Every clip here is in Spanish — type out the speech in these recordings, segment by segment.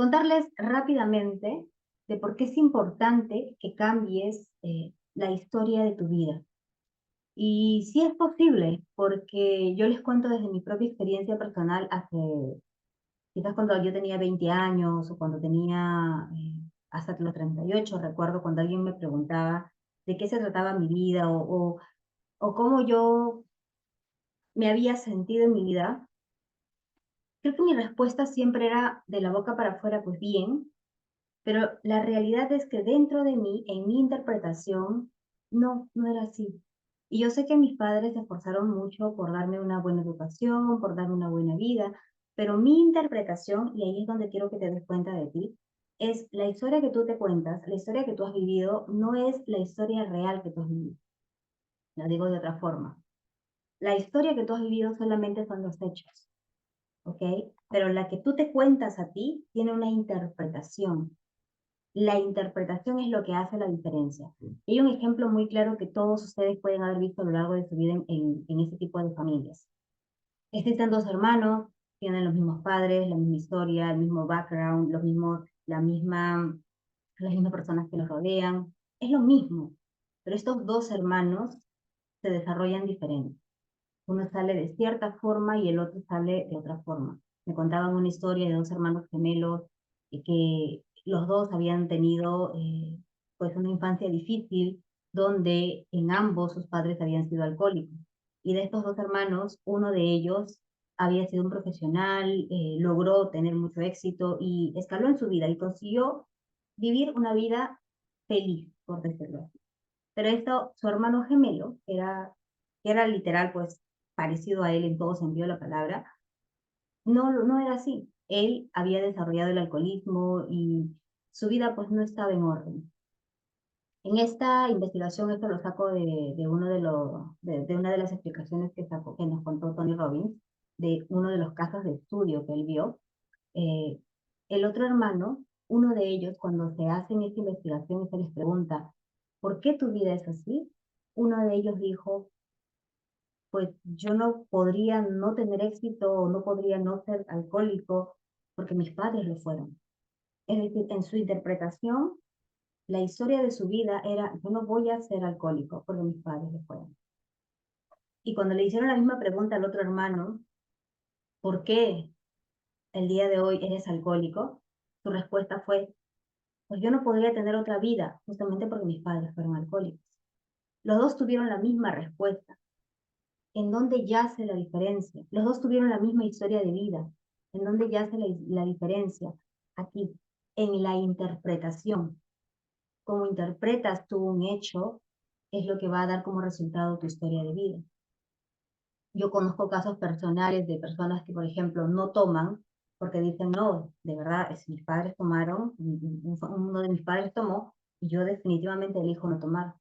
contarles rápidamente de por qué es importante que cambies la historia de tu vida. Y sí es posible, porque yo les cuento desde mi propia experiencia personal hace, quizás cuando yo tenía 20 años o cuando tenía hasta los 38, recuerdo cuando alguien me preguntaba de qué se trataba mi vida o cómo yo me había sentido en mi vida. Creo que mi respuesta siempre era de la boca para afuera, pues bien, pero la realidad es que dentro de mí, en mi interpretación, no era así. Y yo sé que mis padres se esforzaron mucho por darme una buena educación, por darme una buena vida, pero mi interpretación, y ahí es donde quiero que te des cuenta de ti, es la historia que tú te cuentas, la historia que tú has vivido, no es la historia real que tú has vivido. Lo digo de otra forma. La historia que tú has vivido solamente son los hechos, ¿ok? Pero la que tú te cuentas a ti tiene una interpretación. La interpretación es lo que hace la diferencia. Y hay un ejemplo muy claro que todos ustedes pueden haber visto a lo largo de su vida en este tipo de familias. Existen dos hermanos, tienen los mismos padres, la misma historia, el mismo background, las mismas personas que los rodean. Es lo mismo, pero estos dos hermanos se desarrollan diferente. Uno sale de cierta forma y el otro sale de otra forma. Me contaban una historia de dos hermanos gemelos que los dos habían tenido pues una infancia difícil donde en ambos sus padres habían sido alcohólicos. Y de estos dos hermanos, uno de ellos había sido un profesional, logró tener mucho éxito y escaló en su vida y consiguió vivir una vida feliz, por decirlo así. Pero esto, su hermano gemelo, que era literal, pues parecido a él en todo sentido de la palabra, no era así. Él había desarrollado el alcoholismo y su vida pues no estaba en orden. En esta investigación, esto lo saco de una de las explicaciones que sacó, que nos contó Tony Robbins, de uno de los casos de estudio que él vio. Eh, el otro hermano, uno de ellos, cuando se hacen esta investigación y se les pregunta, ¿por qué tu vida es así? Uno de ellos dijo, pues yo no podría no tener éxito o no podría no ser alcohólico porque mis padres lo fueron. Es decir, en su interpretación, la historia de su vida era, yo no voy a ser alcohólico porque mis padres lo fueron. Y cuando le hicieron la misma pregunta al otro hermano, ¿por qué el día de hoy eres alcohólico? Su respuesta fue, pues yo no podría tener otra vida justamente porque mis padres fueron alcohólicos. Los dos tuvieron la misma respuesta. ¿En dónde yace la diferencia? Los dos tuvieron la misma historia de vida. ¿En dónde yace la diferencia? Aquí, en la interpretación. Cómo interpretas tú un hecho es lo que va a dar como resultado tu historia de vida. Yo conozco casos personales de personas que, por ejemplo, no toman porque dicen, no, de verdad, si mis padres tomaron, uno de mis padres tomó y yo definitivamente elijo no tomar.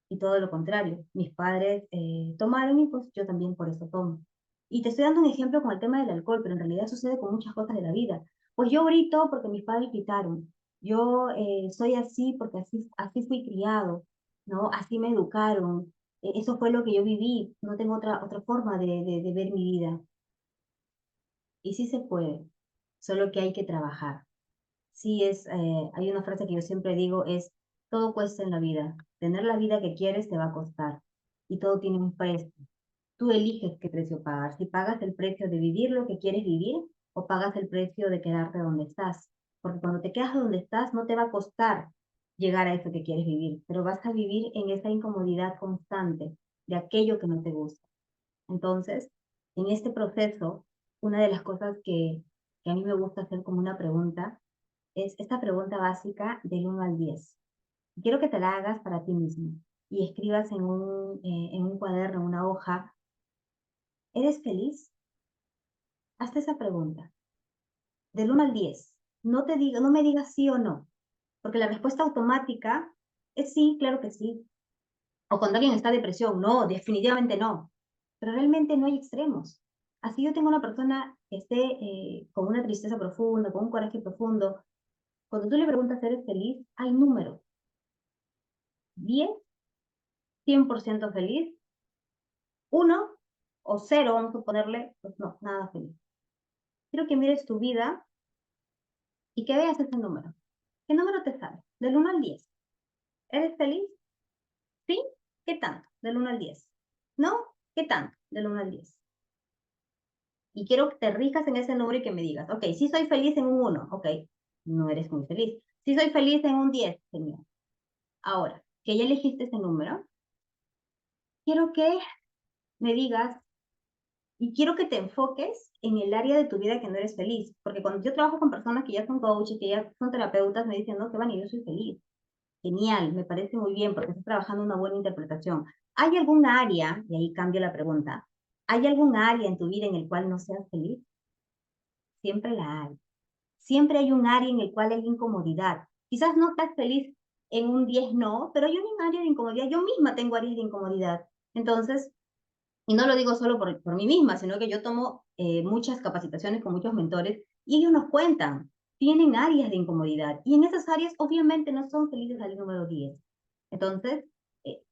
Y todo lo contrario, mis padres tomaron y pues yo también por eso tomo. Y te estoy dando un ejemplo con el tema del alcohol, pero en realidad sucede con muchas cosas de la vida. Pues yo grito porque mis padres gritaron. Yo soy así porque así fui criado, ¿no? Así me educaron. Eso fue lo que yo viví, no tengo otra forma de ver mi vida. Y sí se puede, solo que hay que trabajar. Sí hay una frase que yo siempre digo, es, todo cuesta en la vida. Tener la vida que quieres te va a costar y todo tiene un precio. Tú eliges qué precio pagar, si pagas el precio de vivir lo que quieres vivir o pagas el precio de quedarte donde estás. Porque cuando te quedas donde estás no te va a costar llegar a eso que quieres vivir, pero vas a vivir en esa incomodidad constante de aquello que no te gusta. Entonces, en este proceso, una de las cosas que a mí me gusta hacer como una pregunta es esta pregunta básica del 1 al 10. Quiero que te la hagas para ti mismo y escribas en un cuaderno, en una hoja, ¿eres feliz? Hazte esa pregunta. Del 1 al 10. No me digas sí o no, porque la respuesta automática es sí, claro que sí. O cuando alguien está en depresión, no, definitivamente no. Pero realmente no hay extremos. Así yo tengo una persona que esté con una tristeza profunda, con un coraje profundo. Cuando tú le preguntas, ¿eres feliz? Hay números. 10, 100% feliz. 1 o 0, vamos a ponerle, pues no, nada feliz. Quiero que mires tu vida y que veas ese número. ¿Qué número te sale? Del 1 al 10. ¿Eres feliz? ¿Sí? ¿Qué tanto? Del 1 al 10. ¿No? ¿Qué tanto? Del 1 al 10. Y quiero que te rijas en ese número y que me digas, ok, sí soy feliz en un 1, ok, no eres muy feliz. Sí soy feliz en un 10, genial. Ahora, que ya elegiste ese número, quiero que me digas y quiero que te enfoques en el área de tu vida que no eres feliz. Porque cuando yo trabajo con personas que ya son coaches, que ya son terapeutas, me dicen, no, que van, yo soy feliz. Genial, me parece muy bien porque estás trabajando una buena interpretación. ¿Hay algún área, y ahí cambio la pregunta, ¿hay algún área en tu vida en el cual no seas feliz? Siempre la hay. Siempre hay un área en el cual hay incomodidad. Quizás no estás feliz en un 10 no, pero hay un área de incomodidad. Yo misma tengo áreas de incomodidad. Entonces, y no lo digo solo por mí misma, sino que yo tomo muchas capacitaciones con muchos mentores y ellos nos cuentan, tienen áreas de incomodidad y en esas áreas obviamente no son felices al número 10. Entonces,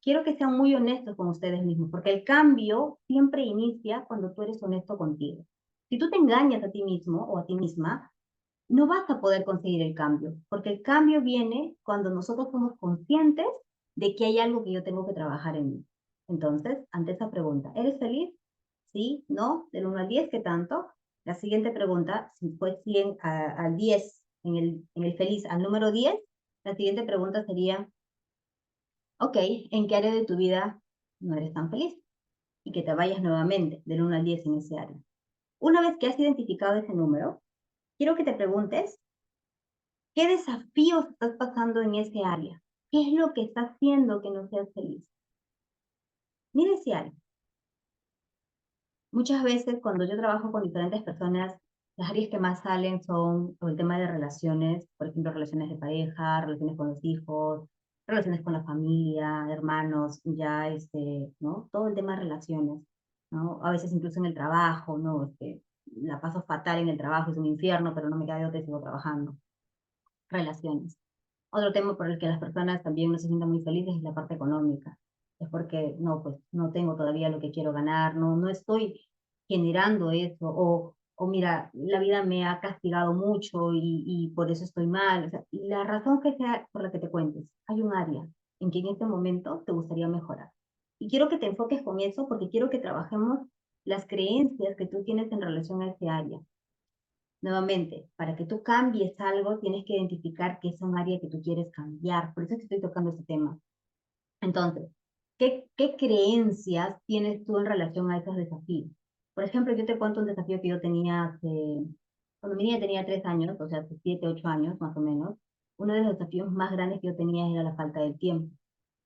quiero que sean muy honestos con ustedes mismos, porque el cambio siempre inicia cuando tú eres honesto contigo. Si tú te engañas a ti mismo o a ti misma, no vas a poder conseguir el cambio, porque el cambio viene cuando nosotros somos conscientes de que hay algo que yo tengo que trabajar en mí. Entonces, ante esa pregunta, ¿eres feliz? ¿Sí? ¿No? Del 1 al 10, ¿qué tanto? La siguiente pregunta, si fue 100 al 10, en el feliz al número 10, la siguiente pregunta sería, ok, ¿en qué área de tu vida no eres tan feliz? Y que te vayas nuevamente del 1 al 10 en ese área. Una vez que has identificado ese número, quiero que te preguntes, ¿qué desafíos estás pasando en ese área? ¿Qué es lo que está haciendo que no seas feliz? Mire si hay. Muchas veces cuando yo trabajo con diferentes personas, las áreas que más salen son el tema de relaciones, por ejemplo, relaciones de pareja, relaciones con los hijos, relaciones con la familia, hermanos, ya ¿no? Todo el tema de relaciones, ¿no? A veces incluso en el trabajo, ¿no? La paso fatal en el trabajo, es un infierno, pero no me queda de otra y sigo trabajando. Relaciones. Otro tema por el que las personas también no se sienten muy felices es la parte económica. Es porque, no, pues no tengo todavía lo que quiero ganar, no estoy generando eso, o mira, la vida me ha castigado mucho y por eso estoy mal. O sea, la razón que sea por la que te cuentes, hay un área en que en este momento te gustaría mejorar. Y quiero que te enfoques con eso porque quiero que trabajemos las creencias que tú tienes en relación a ese área. Nuevamente, para que tú cambies algo, tienes que identificar que es un área que tú quieres cambiar. Por eso es que estoy tocando este tema. Entonces, ¿qué creencias tienes tú en relación a esos desafíos? Por ejemplo, yo te cuento un desafío que yo tenía cuando mi niña tenía 3 años, o sea, hace 7, 8 años más o menos. Uno de los desafíos más grandes que yo tenía era la falta del tiempo.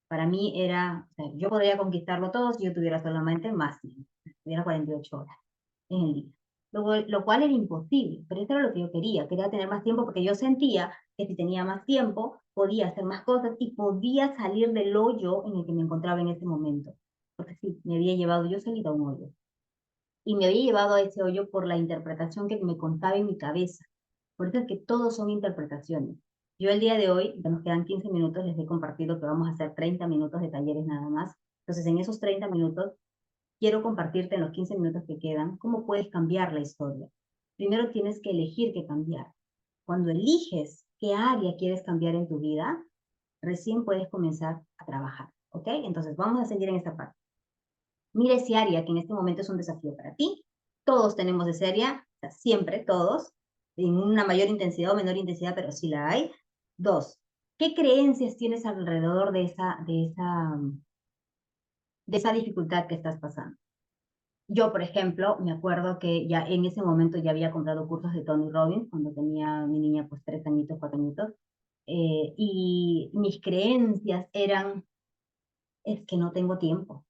Para mí era, o sea, yo podría conquistarlo todo si yo tuviera solamente más tiempo, si tuviera 48 horas en el día. Lo cual era imposible, pero eso era lo que yo quería tener más tiempo porque yo sentía que si tenía más tiempo podía hacer más cosas y podía salir del hoyo en el que me encontraba en ese momento. Porque sí, me había llevado yo solita a un hoyo. Y me había llevado a ese hoyo por la interpretación que me contaba en mi cabeza. Por eso es que todos son interpretaciones. Yo el día de hoy, ya nos quedan 15 minutos, les he compartido que vamos a hacer 30 minutos de talleres nada más. Entonces, en esos 30 minutos quiero compartirte en los 15 minutos que quedan cómo puedes cambiar la historia. Primero tienes que elegir qué cambiar. Cuando eliges qué área quieres cambiar en tu vida, recién puedes comenzar a trabajar. ¿Ok? Entonces vamos a seguir en esta parte. Mira ese área que en este momento es un desafío para ti. Todos tenemos ese área, o sea, siempre, todos, en una mayor intensidad o menor intensidad, pero sí la hay. Dos, ¿qué creencias tienes alrededor de esa dificultad que estás pasando? Yo, por ejemplo, me acuerdo que ya en ese momento ya había comprado cursos de Tony Robbins cuando tenía mi niña pues 3 añitos, 4 añitos, y mis creencias eran, es que no tengo tiempo,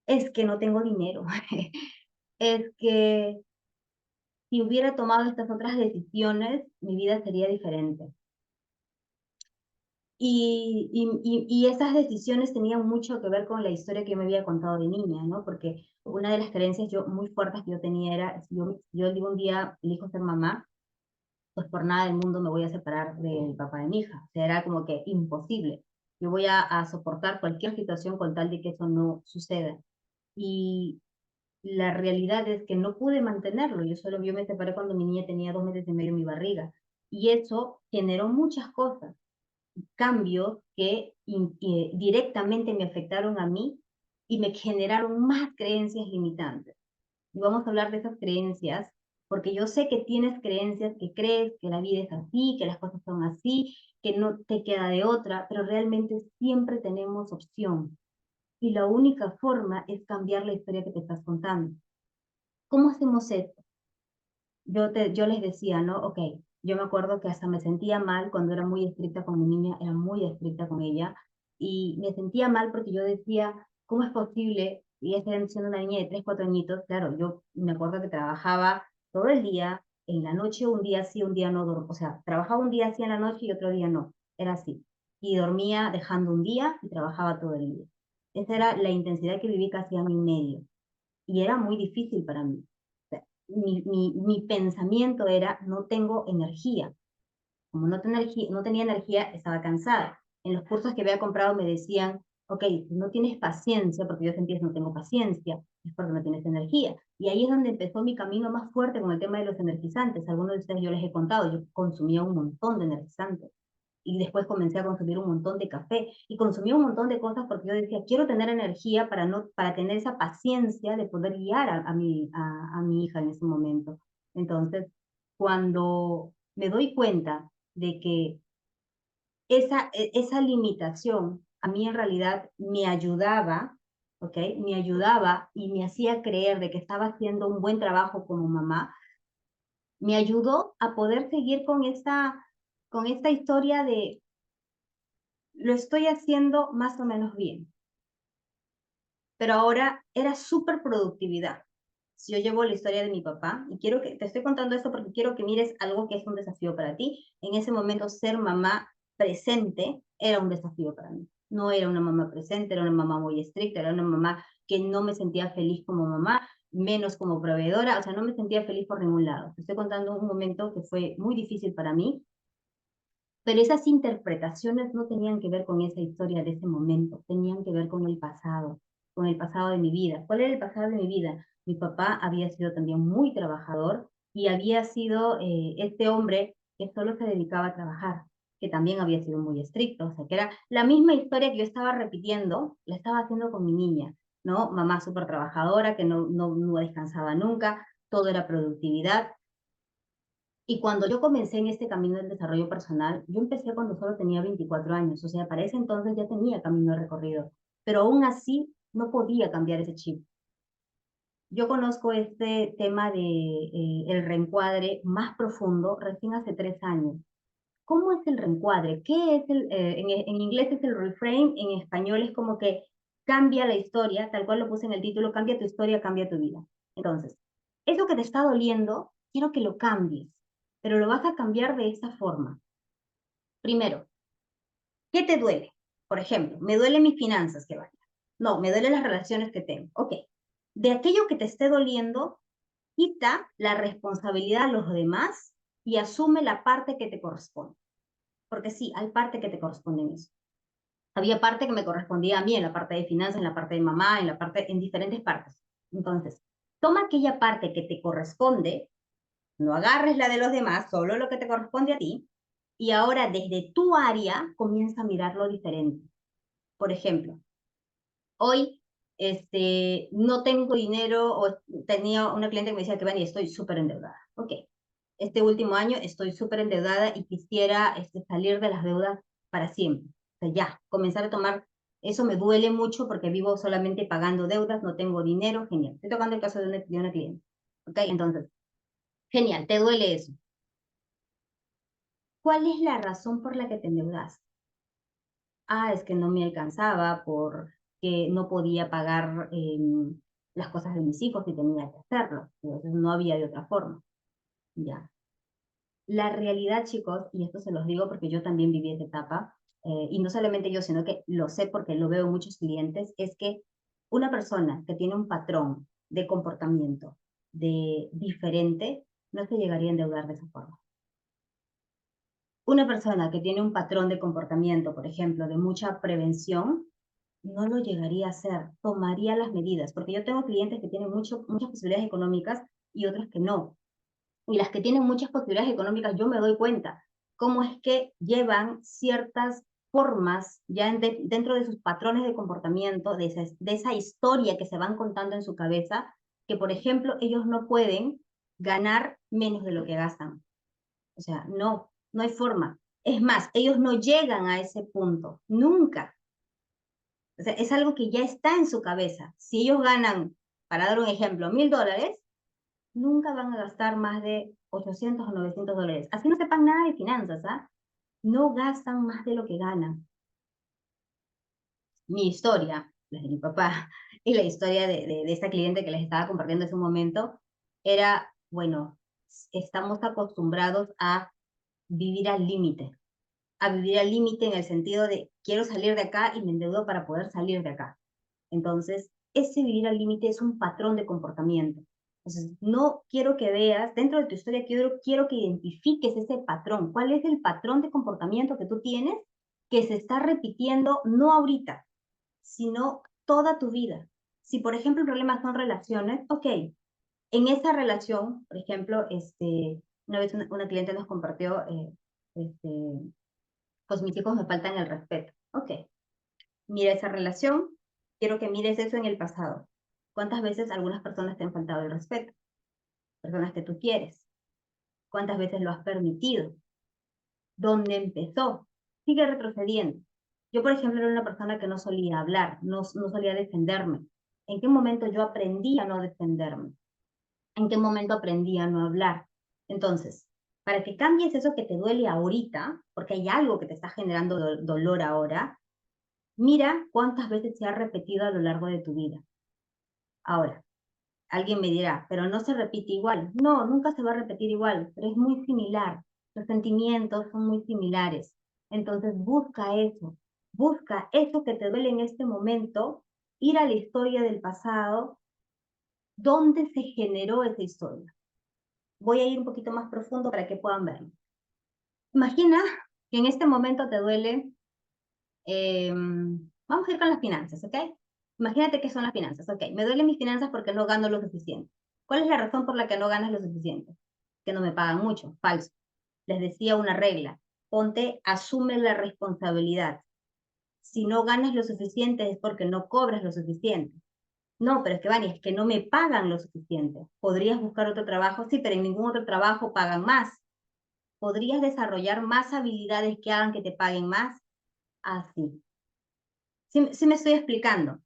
es que no tengo dinero, es que si hubiera tomado estas otras decisiones, mi vida sería diferente. Y esas decisiones tenían mucho que ver con la historia que yo me había contado de niña, ¿no? Porque una de las creencias muy fuertes que yo tenía era, si yo digo un día elijo ser mamá, pues por nada del mundo me voy a separar del papá de mi hija. O sea, era como que imposible. Yo voy a soportar cualquier situación con tal de que eso no suceda. Y la realidad es que no pude mantenerlo. Yo me separé cuando mi niña tenía 2 meses y medio en mi barriga. Y eso generó muchas cosas, cambios que directamente me afectaron a mí y me generaron más creencias limitantes. Y vamos a hablar de esas creencias, porque yo sé que tienes creencias que crees que la vida es así, que las cosas son así, que no te queda de otra, pero realmente siempre tenemos opción. Y la única forma es cambiar la historia que te estás contando. ¿Cómo hacemos esto? Yo les decía, ¿no? Ok, yo me acuerdo que hasta me sentía mal cuando era muy estricta con mi niña, era muy estricta con ella, y me sentía mal porque yo decía, ¿cómo es posible? Y ella estaba siendo una niña de 3 4 añitos, claro, yo me acuerdo que trabajaba todo el día, en la noche un día sí, un día no, o sea, trabajaba un día sí en la noche y otro día no, era así. Y dormía dejando un día y trabajaba todo el día. Esa era la intensidad que viví casi a mi medio, y era muy difícil para mí. Mi pensamiento era, no tengo energía. Como no tenía energía, estaba cansada. En los cursos que había comprado me decían, ok, si no tienes paciencia, porque yo sentía que no tengo paciencia, es porque no tienes energía. Y ahí es donde empezó mi camino más fuerte con el tema de los energizantes. Algunos de ustedes yo les he contado, yo consumía un montón de energizantes y después comencé a consumir un montón de café y consumí un montón de cosas porque yo decía, quiero tener energía para, no, para tener esa paciencia de poder guiar a mi hija en ese momento. Entonces, cuando me doy cuenta de que esa limitación a mí en realidad me ayudaba, ¿ok? Me ayudaba y me hacía creer de que estaba haciendo un buen trabajo como mamá, me ayudó a poder seguir con esta historia de lo estoy haciendo más o menos bien, pero ahora era súper productividad. Si yo llevo la historia de mi papá, y quiero que, te estoy contando esto porque quiero que mires algo que es un desafío para ti. En ese momento, ser mamá presente era un desafío para mí. No era una mamá presente, era una mamá muy estricta, era una mamá que no me sentía feliz como mamá, menos como proveedora, o sea, no me sentía feliz por ningún lado. Te estoy contando un momento que fue muy difícil para mí, pero esas interpretaciones no tenían que ver con esa historia de ese momento, tenían que ver con el pasado de mi vida. ¿Cuál era el pasado de mi vida? Mi papá había sido también muy trabajador y había sido este hombre que solo se dedicaba a trabajar, que también había sido muy estricto, o sea, que era la misma historia que yo estaba repitiendo, la estaba haciendo con mi niña, ¿no? Mamá súper trabajadora, que no descansaba nunca, todo era productividad, y cuando yo comencé en este camino del desarrollo personal, yo empecé cuando solo tenía 24 años, o sea, para ese entonces ya tenía camino recorrido, pero aún así no podía cambiar ese chip. Yo conozco este tema de el reencuadre más profundo recién hace 3 años. ¿Cómo es el reencuadre? ¿Qué es en inglés es el reframe, en español es como que cambia la historia, tal cual lo puse en el título, cambia tu historia, cambia tu vida. Entonces, eso que te está doliendo, quiero que lo cambies, pero lo vas a cambiar de esta forma. Primero, ¿qué te duele? Por ejemplo, me duelen mis finanzas que vayan. No, me duelen las relaciones que tengo. Ok. De aquello que te esté doliendo, quita la responsabilidad a los demás y asume la parte que te corresponde. Porque sí, hay parte que te corresponde en eso. Había parte que me correspondía a mí, en la parte de finanzas, en la parte de mamá, en diferentes partes. Entonces, toma aquella parte que te corresponde, no agarres la de los demás, solo lo que te corresponde a ti, y ahora desde tu área comienza a mirarlo diferente. Por ejemplo, hoy no tengo dinero o tenía una cliente que me decía que y estoy súper endeudada. Ok, este último año estoy súper endeudada y quisiera salir de las deudas para siempre. O sea, ya, comenzar a tomar, eso me duele mucho porque vivo solamente pagando deudas, no tengo dinero, genial. Estoy tocando el caso de una cliente. Ok, entonces, genial, te duele eso. ¿Cuál es la razón por la que te endeudas? Ah, es que no me alcanzaba porque no podía pagar las cosas de mis hijos y tenía que hacerlo. Entonces no había de otra forma. Ya. La realidad, chicos, y esto se los digo porque yo también viví esta etapa, y no solamente yo, sino que lo sé porque lo veo en muchos clientes, es que una persona que tiene un patrón de comportamiento diferente no se llegaría a endeudar de esa forma. Una persona que tiene un patrón de comportamiento, por ejemplo, de mucha prevención, no lo llegaría a hacer, tomaría las medidas, porque yo tengo clientes que tienen muchas posibilidades económicas y otros que no. y las que tienen muchas posibilidades económicas, yo me doy cuenta cómo es que llevan ciertas formas ya dentro de sus patrones de comportamiento, de esa historia que se van contando en su cabeza, que por ejemplo ellos no pueden ganar menos de lo que gastan. O sea, no, no hay forma. Es más, ellos no llegan a ese punto, nunca. O sea, es algo que ya está en su cabeza. Si ellos ganan, para dar un ejemplo, $1000, nunca van a gastar más de 800 o $900. Así no sepan nada de finanzas, ¿ah? No gastan más de lo que ganan. Mi historia, la de mi papá, y la historia de esta cliente que les estaba compartiendo hace un momento, era, bueno, estamos acostumbrados a vivir al límite. A vivir al límite en el sentido de quiero salir de acá y me endeudo para poder salir de acá. Entonces, ese vivir al límite es un patrón de comportamiento. Entonces, no quiero que veas, dentro de tu historia, quiero que identifiques ese patrón. ¿Cuál es el patrón de comportamiento que tú tienes que se está repitiendo no ahorita, sino toda tu vida? Si, por ejemplo, el problema son relaciones, ok, en esa relación, por ejemplo, una vez una cliente nos compartió, pues mis hijos me faltan el respeto. Ok, mira esa relación, quiero que mires eso en el pasado. ¿Cuántas veces algunas personas te han faltado el respeto? Personas que tú quieres. ¿Cuántas veces lo has permitido? ¿Dónde empezó? Sigue retrocediendo. Yo, por ejemplo, era una persona que no solía hablar, no solía defenderme. ¿En qué momento yo aprendí a no defenderme? ¿En qué momento aprendí a no hablar? Entonces, para que cambies eso que te duele ahorita, porque hay algo que te está generando dolor ahora, mira cuántas veces se ha repetido a lo largo de tu vida. Ahora, alguien me dirá, pero no se repite igual. No, nunca se va a repetir igual, pero es muy similar. Los sentimientos son muy similares. Entonces, busca eso que te duele en este momento, ir a la historia del pasado, dónde se generó esa historia. Voy a ir un poquito más profundo para que puedan verlo. Imagina que en este momento te duele, vamos a ir con las finanzas, ¿ok? Imagínate que son las finanzas, ok. Me duelen mis finanzas porque no gano lo suficiente. ¿Cuál es la razón por la que no ganas lo suficiente? Que no me pagan mucho, falso. Les decía una regla, asume la responsabilidad. Si no ganas lo suficiente es porque no cobras lo suficiente. No, pero es que, Vani, es que no me pagan lo suficiente. ¿Podrías buscar otro trabajo? Sí, pero en ningún otro trabajo pagan más. ¿Podrías desarrollar más habilidades que hagan que te paguen más? Así. Sí me estoy explicando.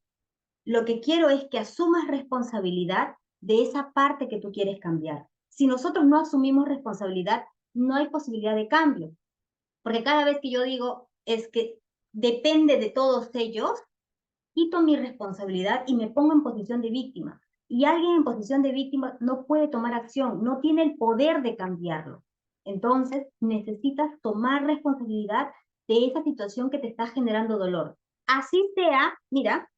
Lo que quiero es que asumas responsabilidad de esa parte que tú quieres cambiar. Si nosotros no asumimos responsabilidad, no hay posibilidad de cambio. Porque cada vez que yo digo es que depende de todos ellos, quito mi responsabilidad y me pongo en posición de víctima. Y alguien en posición de víctima no puede tomar acción, no tiene el poder de cambiarlo. Entonces, necesitas tomar responsabilidad de esa situación que te está generando dolor. Así sea, mira,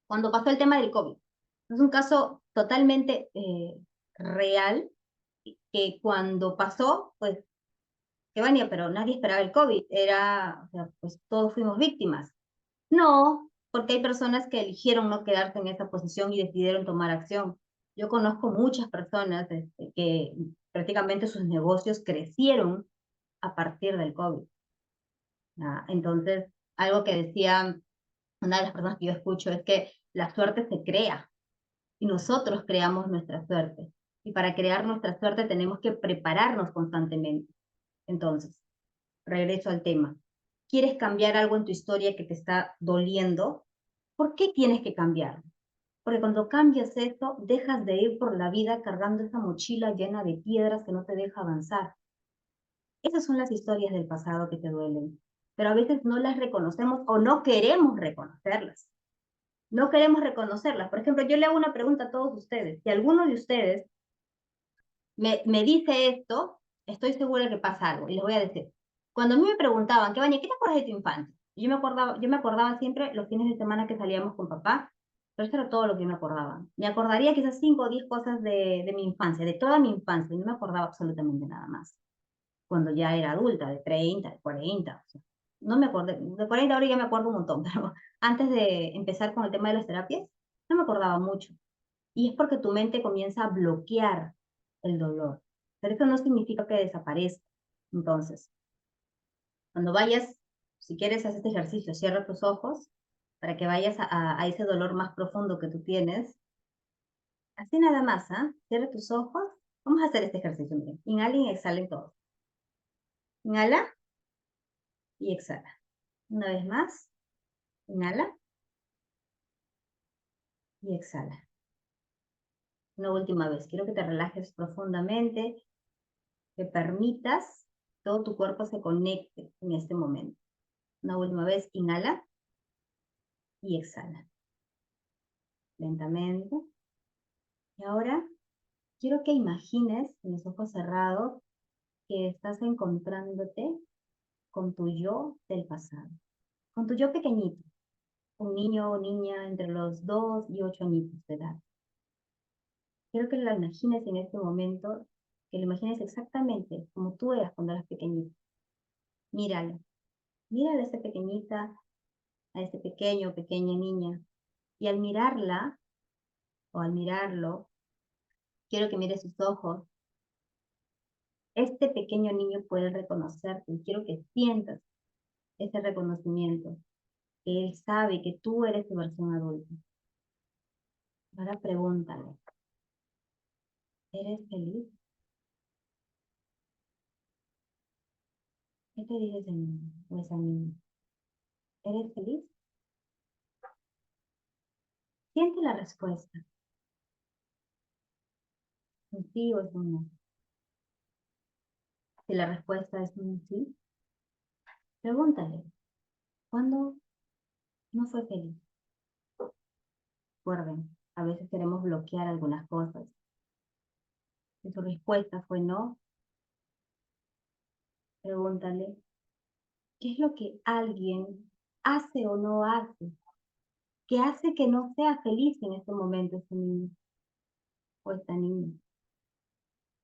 cuando pasó el tema del COVID. Es un caso totalmente real, que cuando pasó, pues, que venía, pero nadie esperaba el COVID, o sea, pues todos fuimos víctimas. No, porque hay personas que eligieron no quedarse en esa posición y decidieron tomar acción. Yo conozco muchas personas que prácticamente sus negocios crecieron a partir del COVID. Entonces, algo que decía una de las personas que yo escucho es que la suerte se crea y nosotros creamos nuestra suerte. Y para crear nuestra suerte tenemos que prepararnos constantemente. Entonces, regreso al tema. ¿Quieres cambiar algo en tu historia que te está doliendo? ¿Por qué tienes que cambiarlo? Porque cuando cambias esto, dejas de ir por la vida cargando esa mochila llena de piedras que no te deja avanzar. Esas son las historias del pasado que te duelen, pero a veces no las reconocemos o no queremos reconocerlas. No queremos reconocerlas. Por ejemplo, yo le hago una pregunta a todos ustedes. Si alguno de ustedes me dice esto, estoy segura que pasa algo. Y les voy a decir, cuando a mí me preguntaban, ¿qué te acuerdas de tu infancia? Yo me acordaba siempre los fines de semana que salíamos con papá, pero eso era todo lo que me acordaba. Me acordaría quizás 5 o 10 cosas de mi infancia, de toda mi infancia, y no me acordaba absolutamente nada más. Cuando ya era adulta, de 30, de 40, o sea, no me acordé, de 40 ahora ya me acuerdo un montón, pero antes de empezar con el tema de las terapias, no me acordaba mucho. Y es porque tu mente comienza a bloquear el dolor. pero eso no significa que desaparezca. Entonces, cuando vayas, si quieres, haz este ejercicio, cierra tus ojos para que vayas a ese dolor más profundo que tú tienes. Así nada más, ¿ah? Cierra tus ojos. Vamos a hacer este ejercicio, miren. Inhalen y exhalen todos. Inhala y exhala. Una vez más. Inhala y exhala. Una última vez. Quiero que te relajes profundamente, que permitas todo tu cuerpo se conecte en este momento. Una última vez. Inhala y exhala. Lentamente. Y ahora quiero que imagines, con los ojos cerrados, que estás encontrándote con tu yo del pasado. Con tu yo pequeñito. Un niño o niña entre los 2 y 8 añitos de edad. Quiero que lo imagines en este momento, que lo imagines exactamente como tú eras cuando eras pequeñito. Míralo. Mírala a esa pequeñita, a ese pequeño o pequeña niña. Y al mirarla, o al mirarlo, quiero que mires sus ojos. Este pequeño niño puede reconocerte y quiero que sientas ese reconocimiento, que él sabe que tú eres tu versión adulta. Ahora pregúntale, ¿eres feliz? ¿Qué te dice ese niño o esa niña? ¿Eres feliz? Siente la respuesta. ¿Un sí o es un no? Si la respuesta es un sí, pregúntale, ¿cuándo no fue feliz? Recuerden, a veces queremos bloquear algunas cosas. Si su respuesta fue no, pregúntale, ¿qué es lo que alguien hace o no hace que hace que no sea feliz en este momento ese niño o esta niña?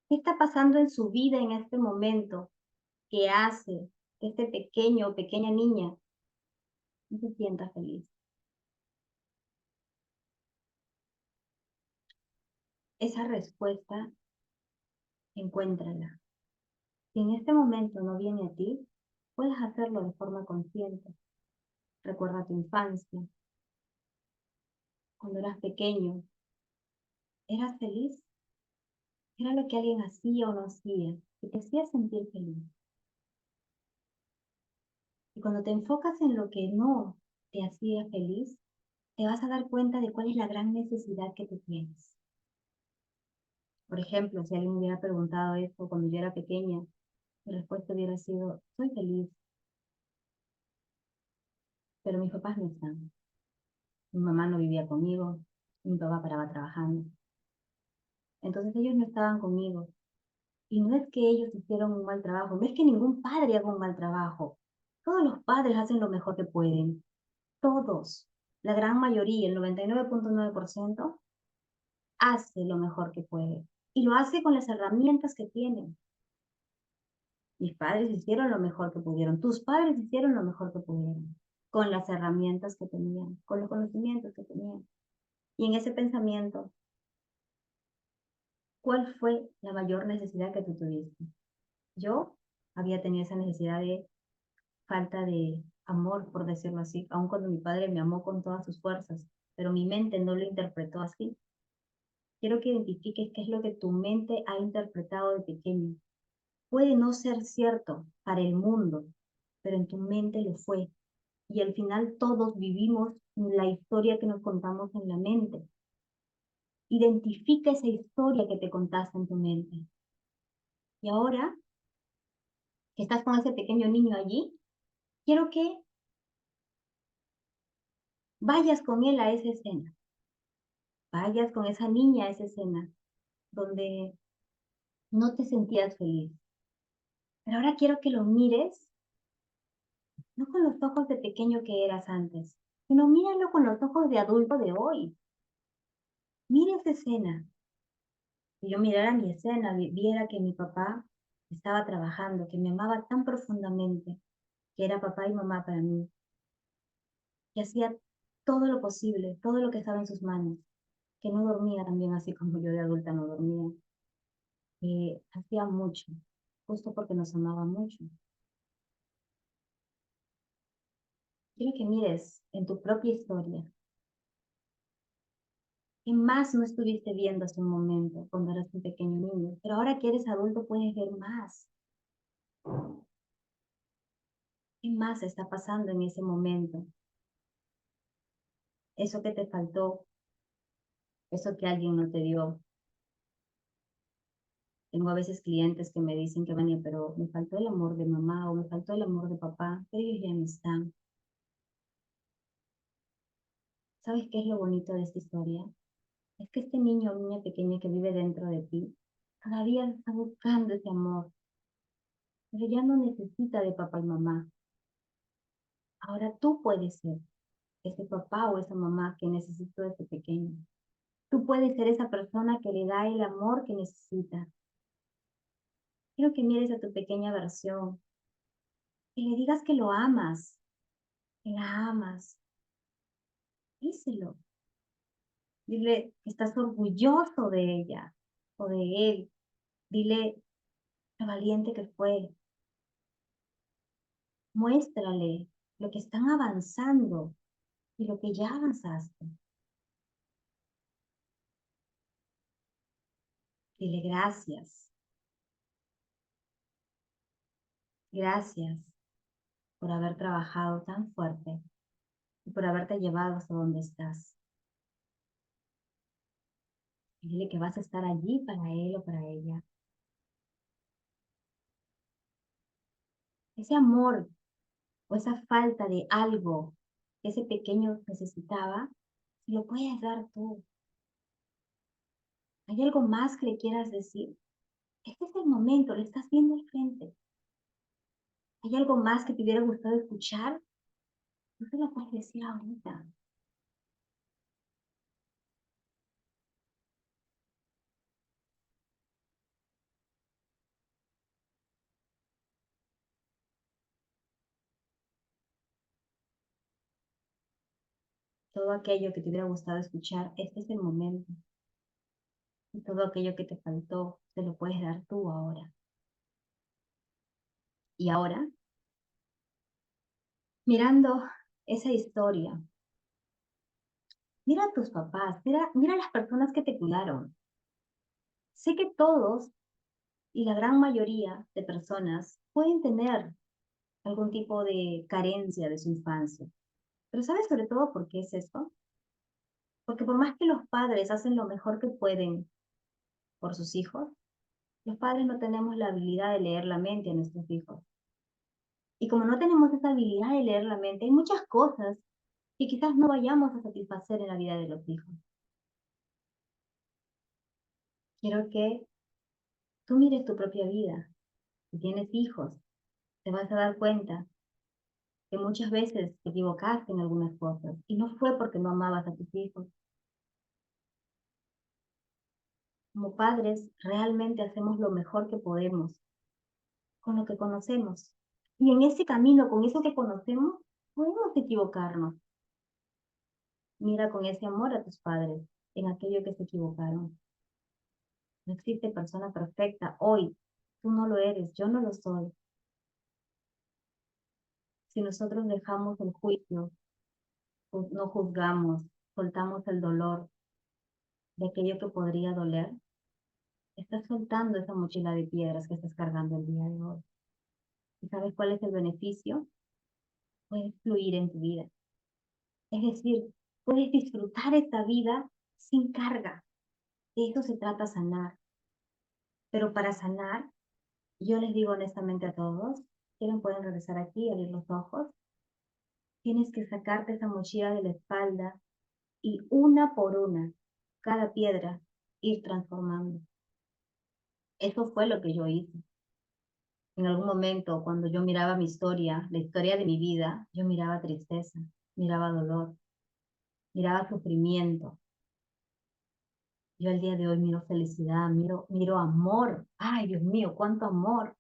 ¿Qué está pasando en su vida en este momento que hace que este pequeño o pequeña niña no se sienta feliz? Esa respuesta, encuéntrala. Si en este momento no viene a ti, puedes hacerlo de forma consciente. Recuerda tu infancia. Cuando eras pequeño, ¿eras feliz? ¿Era lo que alguien hacía o no hacía que te hacía sentir feliz? Y cuando te enfocas en lo que no te hacía feliz, te vas a dar cuenta de cuál es la gran necesidad que tú tienes. Por ejemplo, si alguien me hubiera preguntado esto cuando yo era pequeña, mi respuesta hubiera sido, soy feliz, pero mis papás no están. Mi mamá no vivía conmigo, mi papá paraba trabajando. Entonces ellos no estaban conmigo. Y no es que ellos hicieron un mal trabajo, no es que ningún padre haga un mal trabajo. Todos los padres hacen lo mejor que pueden. Todos. La gran mayoría, el 99.9%, hace lo mejor que puede. Y lo hace con las herramientas que tienen. Mis padres hicieron lo mejor que pudieron. Tus padres hicieron lo mejor que pudieron. Con las herramientas que tenían, con los conocimientos que tenían. Y en ese pensamiento, ¿cuál fue la mayor necesidad que tú tuviste? Yo había tenido esa necesidad de falta de amor, por decirlo así, aun cuando mi padre me amó con todas sus fuerzas, pero mi mente no lo interpretó así. Quiero que identifiques qué es lo que tu mente ha interpretado de pequeño. Puede no ser cierto para el mundo, pero en tu mente lo fue. Y al final todos vivimos la historia que nos contamos en la mente. Identifica esa historia que te contaste en tu mente. Y ahora que estás con ese pequeño niño allí, quiero que vayas con él a esa escena. Vayas con esa niña a esa escena donde no te sentías feliz. Pero ahora quiero que lo mires, no con los ojos de pequeño que eras antes, sino míralo con los ojos de adulto de hoy. Mira esa escena. Si yo mirara mi escena, viera que mi papá estaba trabajando, que me amaba tan profundamente, que era papá y mamá para mí, que hacía todo lo posible, todo lo que estaba en sus manos, que no dormía también así como yo de adulta no dormía, hacía mucho, justo porque nos amaba mucho. Quiero que mires en tu propia historia. ¿Qué más no estuviste viendo hace un momento cuando eras un pequeño niño? Pero ahora que eres adulto puedes ver más. ¿Qué más está pasando en ese momento? Eso que te faltó, eso que alguien no te dio. Tengo a veces clientes que me dicen que Vania, pero me faltó el amor de mamá o me faltó el amor de papá, pero ellos ya no están. ¿Sabes qué es lo bonito de esta historia? Es que este niño o niña pequeña que vive dentro de ti todavía está buscando ese amor, pero ya no necesita de papá y mamá. Ahora tú puedes ser ese papá o esa mamá que necesitó ese pequeño. Tú puedes ser esa persona que le da el amor que necesita. Quiero que mires a tu pequeña versión y le digas que lo amas, que la amas. Díselo. Dile que estás orgulloso de ella o de él. Dile lo valiente que fue. Muéstrale lo que están avanzando y lo que ya avanzaste. Dile gracias. Gracias por haber trabajado tan fuerte y por haberte llevado hasta donde estás. Y dile que vas a estar allí para él o para ella. Ese amor o esa falta de algo que ese pequeño necesitaba, se lo puedes dar tú. ¿Hay algo más que le quieras decir? Este es el momento, le estás viendo al frente. ¿Hay algo más que te hubiera gustado escuchar? No te lo puedes decir ahorita. Todo aquello que te hubiera gustado escuchar, este es el momento. Y todo aquello que te faltó, te lo puedes dar tú ahora. Y ahora, mirando esa historia, mira a tus papás, mira a las personas que te cuidaron. Sé que todos y la gran mayoría de personas pueden tener algún tipo de carencia de su infancia. Pero ¿sabes sobre todo por qué es esto? Porque por más que los padres hacen lo mejor que pueden por sus hijos, los padres no tenemos la habilidad de leer la mente a nuestros hijos. Y como no tenemos esa habilidad de leer la mente, hay muchas cosas que quizás no vayamos a satisfacer en la vida de los hijos. Quiero que tú mires tu propia vida. Si tienes hijos, te vas a dar cuenta que muchas veces te equivocaste en algunas cosas y no fue porque no amabas a tus hijos. Como padres, realmente hacemos lo mejor que podemos con lo que conocemos. Y en ese camino, con eso que conocemos, podemos equivocarnos. Mira con ese amor a tus padres en aquello que se equivocaron. No existe persona perfecta hoy. Tú no lo eres, yo no lo soy. Si nosotros dejamos el juicio, no juzgamos, soltamos el dolor de aquello que podría doler, estás soltando esa mochila de piedras que estás cargando el día de hoy. ¿Y sabes cuál es el beneficio? Puedes fluir en tu vida. Es decir, puedes disfrutar esta vida sin carga. De eso se trata sanar. Pero para sanar, yo les digo honestamente a todos, quieren pueden regresar aquí, abrir los ojos, tienes que sacarte esa mochila de la espalda y una por una, cada piedra, ir transformando. Eso fue lo que yo hice. En algún momento, cuando yo miraba mi historia, la historia de mi vida, yo miraba tristeza, miraba dolor, miraba sufrimiento. Yo al día de hoy miro felicidad, miro amor. Ay, Dios mío, cuánto amor.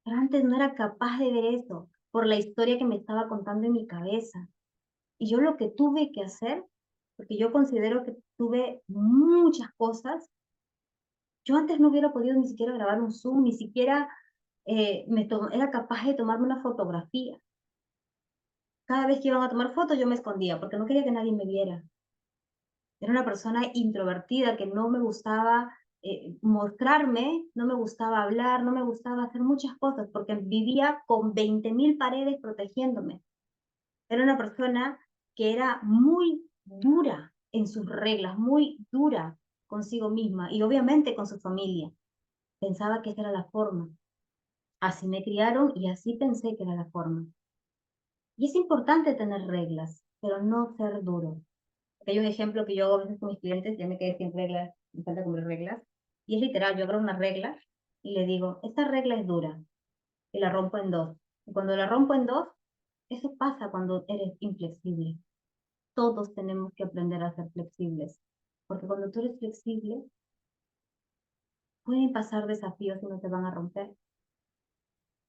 Pero antes no era capaz de ver eso por la historia que me estaba contando en mi cabeza. Y yo lo que tuve que hacer, porque yo considero que tuve muchas cosas Yo antes no hubiera podido ni siquiera grabar un Zoom, ni siquiera era capaz de tomarme una fotografía. Cada vez que iban a tomar fotos yo me escondía porque no quería que nadie me viera. Era una persona introvertida que no me gustaba mostrarme, no me gustaba hablar, no me gustaba hacer muchas cosas porque vivía con 20.000 paredes protegiéndome. Era una persona que era muy dura en sus reglas, muy dura consigo misma y obviamente con su familia. Pensaba que esa era la forma. Así me criaron y así pensé que era la forma. Y es importante tener reglas, pero no ser duro. Hay un ejemplo que yo hago a veces con mis clientes, ya me quedé sin reglas, me falta cumplir reglas, y es literal, yo abro una regla y le digo, esta regla es dura, y la rompo en dos. Y cuando la rompo en dos, eso pasa cuando eres inflexible. Todos tenemos que aprender a ser flexibles, porque cuando tú eres flexible, pueden pasar desafíos y no te van a romper.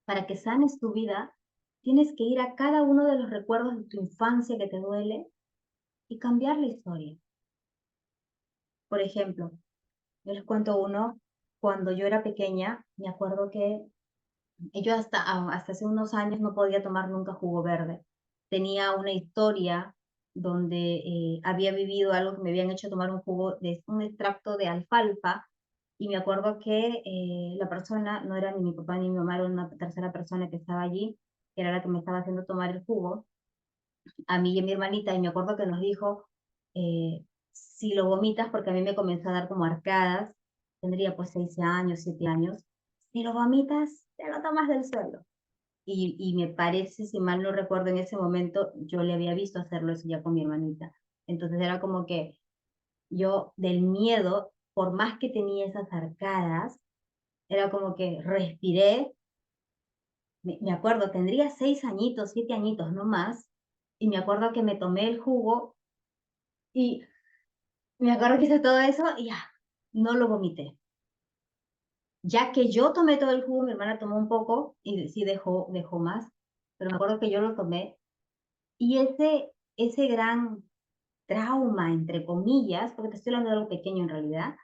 Para que sanes tu vida, tienes que ir a cada uno de los recuerdos de tu infancia que te duele y cambiar la historia. Por ejemplo, yo les cuento uno, cuando yo era pequeña, me acuerdo que yo hasta hace unos años no podía tomar nunca jugo verde. Tenía una historia donde había vivido algo que me habían hecho tomar un jugo de un extracto de alfalfa y me acuerdo que la persona no era ni mi papá ni mi mamá, era una tercera persona que estaba allí, que era la que me estaba haciendo tomar el jugo, a mí y a mi hermanita, y me acuerdo que nos dijo, si lo vomitas, porque a mí me comenzó a dar como arcadas, tendría pues 6 años, 7 años, si lo vomitas, te lo tomas del suelo. Y me parece, si mal no recuerdo en ese momento, yo le había visto hacerlo eso ya con mi hermanita. Entonces era como que yo del miedo, por más que tenía esas arcadas, era como que respiré, me acuerdo, tendría 6 añitos, 7 añitos, no más, y me acuerdo que me tomé el jugo y me acuerdo que hice todo eso y ya, no lo vomité. Ya que yo tomé todo el jugo, mi hermana tomó un poco y sí dejó más, pero me acuerdo que yo lo tomé y ese gran trauma, entre comillas, porque te estoy hablando de algo pequeño en realidad,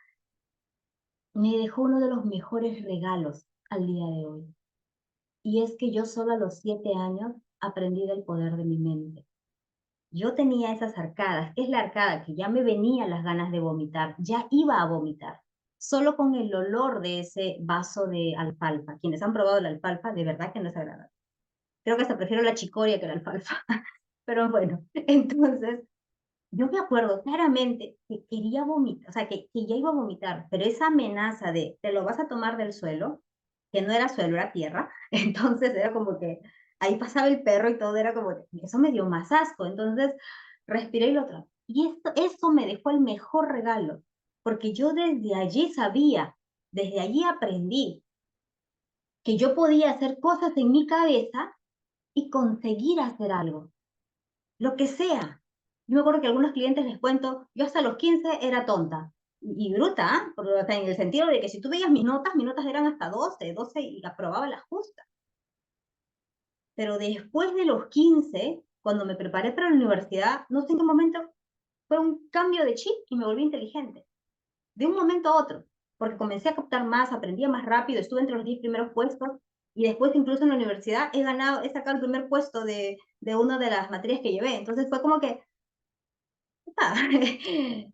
me dejó uno de los mejores regalos al día de hoy. Y es que yo solo a los 7 años aprendí del poder de mi mente. Yo tenía esas arcadas. ¿Qué es la arcada? Que ya me venían las ganas de vomitar, ya iba a vomitar. Solo con el olor de ese vaso de alfalfa. Quienes han probado la alfalfa, de verdad que no es agradable. Creo que hasta prefiero la chicoria que la alfalfa. Pero bueno, entonces yo me acuerdo claramente que quería vomitar, o sea, que ya iba a vomitar, pero esa amenaza de te lo vas a tomar del suelo, que no era suelo, era tierra, entonces era como que ahí pasaba el perro y todo era como, eso me dio más asco, entonces respiré y lo tragué. Y eso me dejó el mejor regalo, porque yo desde allí sabía, desde allí aprendí que yo podía hacer cosas en mi cabeza y conseguir hacer algo lo que sea. Yo me acuerdo que a algunos clientes les cuento, yo hasta los 15 era tonta y bruta, ¿ah? O sea, en el sentido de que si tú veías mis notas eran hasta 12 y aprobaba las justas. Pero después de los 15, cuando me preparé para la universidad, no sé en qué momento fue un cambio de chip y me volví inteligente. De un momento a otro, porque comencé a captar más, aprendía más rápido, estuve entre los 10 primeros puestos y después incluso en la universidad he sacado el primer puesto de una de las materias que llevé. Entonces fue como que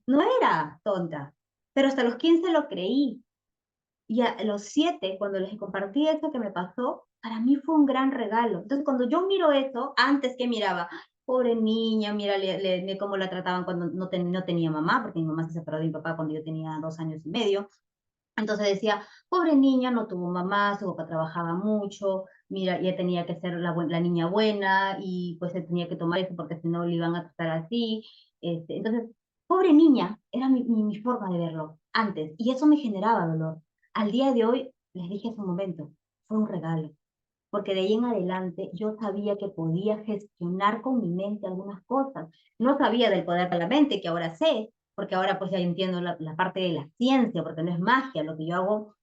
no era tonta, pero hasta los 15 lo creí. Y a los 7, cuando les compartí eso que me pasó, para mí fue un gran regalo. Entonces, cuando yo miro eso, antes que miraba, pobre niña, mira cómo la trataban cuando no tenía mamá, porque mi mamá se separó de mi papá cuando yo tenía 2 años y medio. Entonces decía, pobre niña, no tuvo mamá, su papá trabajaba mucho, mira, ella tenía que ser la niña buena y pues se tenía que tomar eso porque si no le iban a tratar así. Entonces, pobre niña, era mi forma de verlo antes y eso me generaba dolor. Al día de hoy, les dije hace un momento, fue un regalo, porque de ahí en adelante yo sabía que podía gestionar con mi mente algunas cosas. No sabía del poder de la mente, que ahora sé, porque ahora pues ya entiendo la parte de la ciencia, porque no es magia, lo que yo hago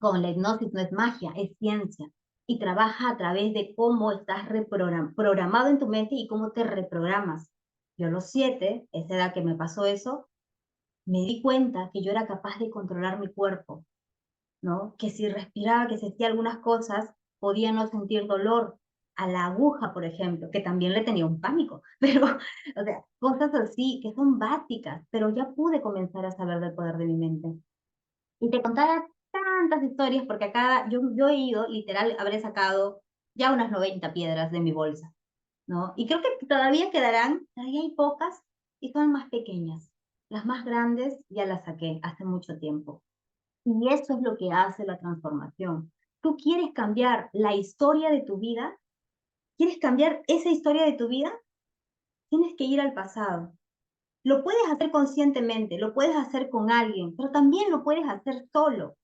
con la hipnosis no es magia, es ciencia. Y trabaja a través de cómo estás programado en tu mente y cómo te reprogramas. Yo a los 7, esa edad que me pasó eso, me di cuenta que yo era capaz de controlar mi cuerpo, ¿no? Que si respiraba, que si hacía algunas cosas, podía no sentir dolor. A la aguja, por ejemplo, que también le tenía un pánico, pero, o sea, cosas así que son básicas, pero ya pude comenzar a saber del poder de mi mente. Y te contara tantas historias, porque acá yo he ido, literal, habré sacado ya unas 90 piedras de mi bolsa, ¿no? Y creo que todavía quedarán, todavía hay pocas y son más pequeñas. Las más grandes ya las saqué hace mucho tiempo. Y eso es lo que hace la transformación. ¿Tú quieres cambiar la historia de tu vida? ¿Quieres cambiar esa historia de tu vida? Tienes que ir al pasado. Lo puedes hacer conscientemente, lo puedes hacer con alguien, pero también lo puedes hacer solo.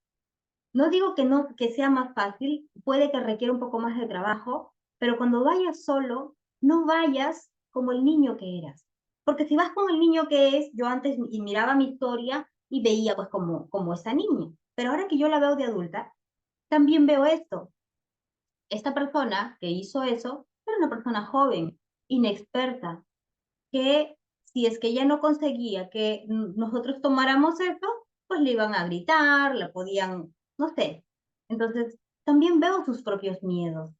No digo que no, que sea más fácil, puede que requiera un poco más de trabajo, pero cuando vayas solo, no vayas como el niño que eras. Porque si vas con el niño que es, yo antes y miraba mi historia y veía pues como esa niña. Pero ahora que yo la veo de adulta, también veo esto. Esta persona que hizo eso era una persona joven, inexperta, que si es que ella no conseguía que nosotros tomáramos eso, pues le iban a gritar, le podían, no sé. Entonces, también veo sus propios miedos.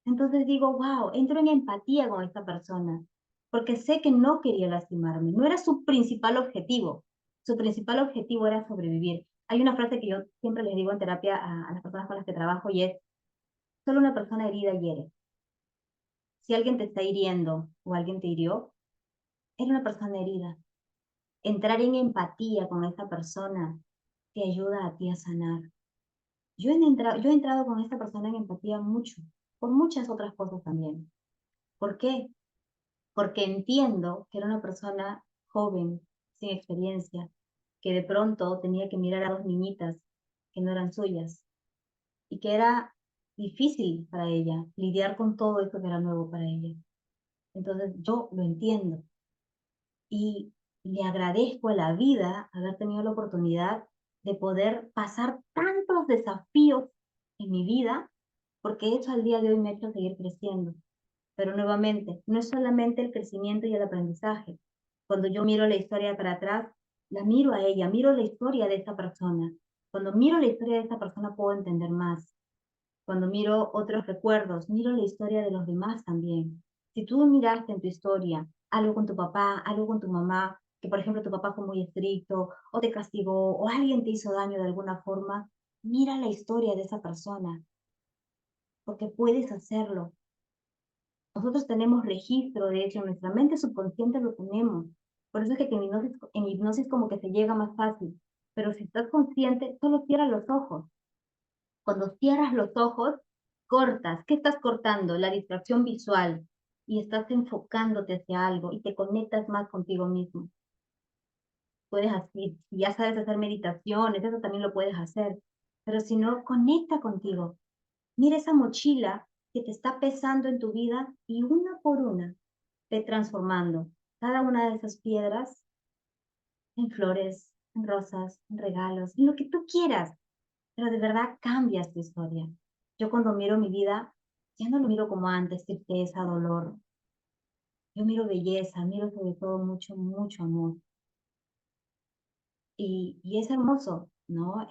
Entonces digo, wow, entro en empatía con esta persona, porque sé que no quería lastimarme, no era su principal objetivo. Su principal objetivo era sobrevivir. Hay una frase que yo siempre les digo en terapia a las personas con las que trabajo y es, solo una persona herida hiere. Si alguien te está hiriendo o alguien te hirió, era una persona herida. Entrar en empatía con esta persona te ayuda a ti a sanar. Yo he entrado con esta persona en empatía mucho, por muchas otras cosas también. ¿Por qué? Porque entiendo que era una persona joven, sin experiencia, que de pronto tenía que mirar a dos niñitas que no eran suyas y que era difícil para ella lidiar con todo esto que era nuevo para ella. Entonces yo lo entiendo y le agradezco a la vida haber tenido la oportunidad de poder pasar tantos desafíos en mi vida, porque eso al día de hoy me ha hecho seguir creciendo. Pero nuevamente, no es solamente el crecimiento y el aprendizaje. Cuando yo miro la historia para atrás, la miro a ella, miro la historia de esta persona. Cuando miro la historia de esta persona puedo entender más. Cuando miro otros recuerdos, miro la historia de los demás también. Si tú miraste en tu historia algo con tu papá, algo con tu mamá, que por ejemplo tu papá fue muy estricto, o te castigó, o alguien te hizo daño de alguna forma, mira la historia de esa persona, porque puedes hacerlo. Nosotros tenemos registro de eso, en nuestra mente subconsciente lo tenemos. Por eso es que en hipnosis como que se llega más fácil. Pero si estás consciente, solo cierra los ojos. Cuando cierras los ojos, cortas. ¿Qué estás cortando? La distracción visual. Y estás enfocándote hacia algo y te conectas más contigo mismo. Puedes así, si ya sabes hacer meditaciones, eso también lo puedes hacer. Pero si no, conecta contigo. Mira esa mochila que te está pesando en tu vida y una por una ve transformando cada una de esas piedras en flores, en rosas, en regalos, en lo que tú quieras, pero de verdad cambias tu historia. Yo cuando miro mi vida, ya no lo miro como antes, tristeza, dolor. Yo miro belleza, miro sobre todo mucho, mucho amor. Y es hermoso, ¿no?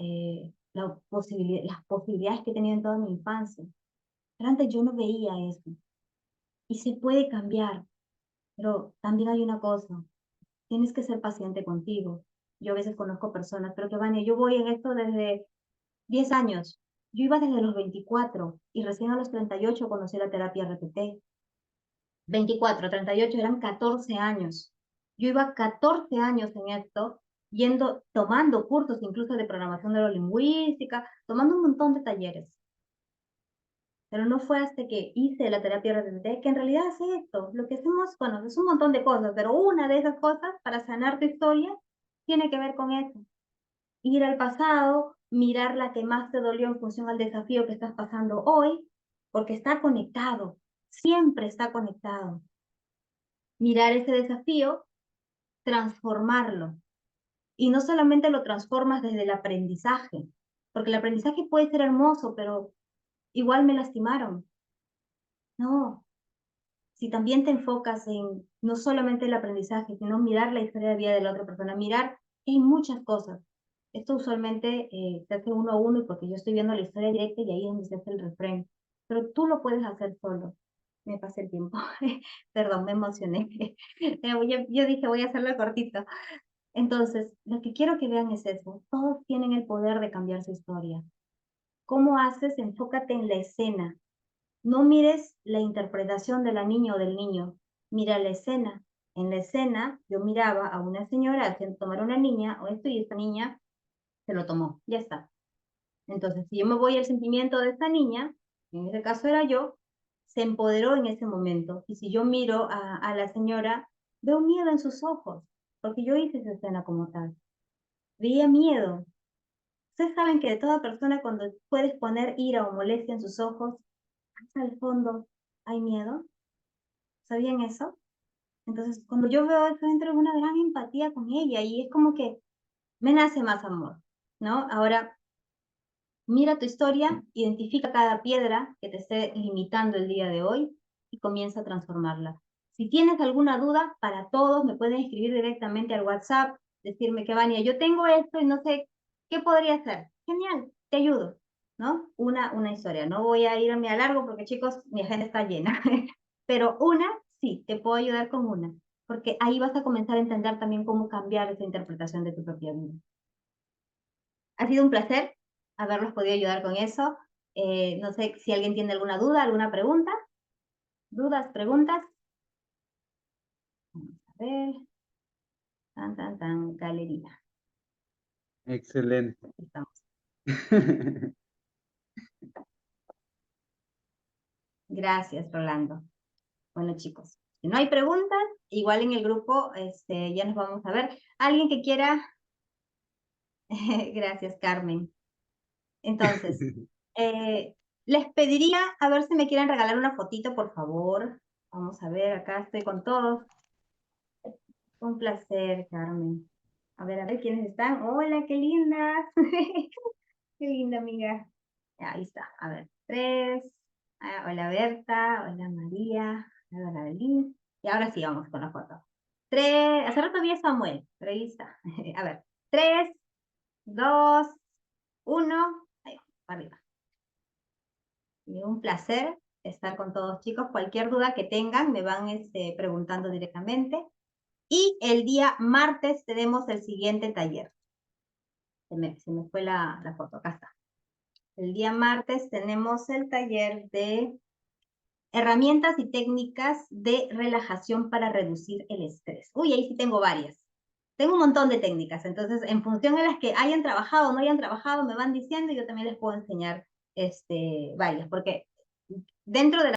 Las posibilidades que he tenido en toda mi infancia. Pero antes yo no veía eso. Y se puede cambiar, pero también hay una cosa, tienes que ser paciente contigo. Yo a veces conozco personas, pero que Vania, yo voy en esto desde 10 años. Yo iba desde los 24 y recién a los 38 conocí la terapia RPT. 24, 38 eran 14 años. Yo iba 14 años en esto, yendo, tomando cursos incluso de programación neurolingüística, tomando un montón de talleres. Pero no fue hasta que hice la terapia RTT que en realidad hace esto. Lo que hacemos, bueno, es un montón de cosas, pero una de esas cosas para sanar tu historia tiene que ver con eso. Ir al pasado, mirar la que más te dolió en función al desafío que estás pasando hoy, porque está conectado, siempre está conectado. Mirar ese desafío, transformarlo. Y no solamente lo transformas desde el aprendizaje, porque el aprendizaje puede ser hermoso, pero igual me lastimaron. No, si también te enfocas en no solamente el aprendizaje, sino mirar la historia de vida de la otra persona, mirar que hay muchas cosas Esto usualmente se hace uno a uno y porque yo estoy viendo la historia directa y ahí es donde se hace el refrán. Pero tú lo puedes hacer solo. Me pasé el tiempo. Perdón, me emocioné. Yo dije, voy a hacerlo cortito. Entonces, lo que quiero que vean es eso. Todos tienen el poder de cambiar su historia. ¿Cómo haces? Enfócate en la escena. No mires la interpretación de la niña o del niño. Mira la escena. En la escena, yo miraba a una señora haciendo tomar a una niña, o esto, y esta niña se lo tomó. Ya está. Entonces, si yo me voy al sentimiento de esta niña, en ese caso era yo, se empoderó en ese momento. Y si yo miro a la señora, veo miedo en sus ojos, porque yo hice esa escena como tal. Veía miedo. Ustedes saben que de toda persona, cuando puedes poner ira o molestia en sus ojos, hasta el fondo hay miedo. ¿Sabían eso? Entonces, cuando yo veo eso, entro en una gran empatía con ella y es como que me nace más amor, ¿no? Ahora, mira tu historia, identifica cada piedra que te esté limitando el día de hoy y comienza a transformarla. Si tienes alguna duda, para todos me pueden escribir directamente al WhatsApp, decirme que Vania, yo tengo esto y no sé qué podría hacer. Genial, te ayudo, ¿no? Una historia. No voy a irme a largo porque, chicos, mi agenda está llena. Pero una, sí, te puedo ayudar con una, porque ahí vas a comenzar a entender también cómo cambiar esa interpretación de tu propia vida. Ha sido un placer haberlos podido ayudar con eso. No sé si alguien tiene alguna duda, alguna pregunta. ¿Dudas, preguntas? Vamos a ver. Galería. Excelente. Estamos. Gracias, Rolando. Bueno, chicos, si no hay preguntas, igual en el grupo ya nos vamos a ver. ¿Alguien que quiera? Gracias, Carmen. Entonces, les pediría a ver si me quieren regalar una fotito, por favor. Vamos a ver, acá estoy con todos. Un placer, Carmen. A ver quiénes están. Hola, qué lindas. Qué linda, amiga. Ahí está. A ver, tres. Hola, Berta. Hola, María. Hola, Gabriel. Y ahora sí, vamos con la foto. Tres. Hace rato vi a Samuel, pero ahí está. A ver. Tres, dos, uno. Ahí va, para arriba. Y un placer estar con todos, chicos. Cualquier duda que tengan, me van preguntando directamente. Y el día martes tenemos el siguiente taller. Se me fue la foto, acá está. El día martes tenemos el taller de herramientas y técnicas de relajación para reducir el estrés. Uy, ahí sí tengo varias. Tengo un montón de técnicas, entonces en función de las que hayan trabajado o no hayan trabajado, me van diciendo y yo también les puedo enseñar varias, porque dentro de la